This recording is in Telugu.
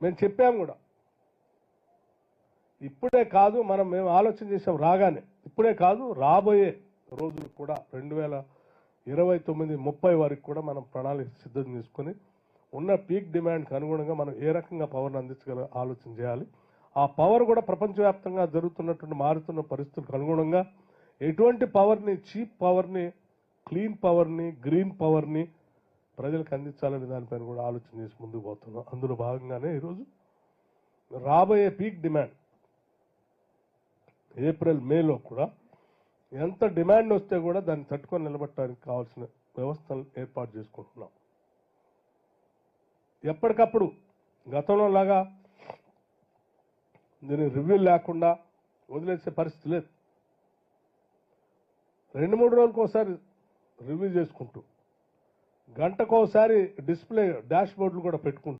మేము చెప్పాము కూడా. ఇప్పుడే కాదు మేము ఆలోచన చేసాం రాగానే, ఇప్పుడే కాదు రాబోయే రోజులు కూడా 2029-30 వరకు కూడా మనం ప్రణాళిక సిద్ధం చేసుకొని ఉన్న పీక్ డిమాండ్కి అనుగుణంగా మనం ఏ రకంగా పవర్ని అందించగల ఆలోచన చేయాలి. ఆ పవర్ కూడా ప్రపంచవ్యాప్తంగా జరుగుతున్నటువంటి మారుతున్న పరిస్థితులకు అనుగుణంగా ఎటువంటి పవర్ని, చీప్ పవర్ని, క్లీన్ పవర్ని, గ్రీన్ పవర్ని ప్రజలకు అందించాలనే దానిపైన కూడా ఆలోచన చేసి ముందుకు పోతున్నాం. అందులో భాగంగానే ఈరోజు రాబోయే పీక్ డిమాండ్ ఏప్రిల్ మేలో కూడా ఎంత డిమాండ్ వస్తే కూడా దాన్ని తట్టుకొని నిలబట్టడానికి కావాల్సిన వ్యవస్థలు ఏర్పాటు చేసుకుంటున్నాం. ఎప్పటికప్పుడు గతంలో లాగా దీని రివ్యూ లేకుండా వదిలేసే పరిస్థితి లేదు. 2-3 రోజులకు ఒకసారి రివ్యూ చేసుకుంటూ, గంటకోసారి డిస్ప్లే డాష్ బోర్డులు కూడా పెట్టుకుంటూ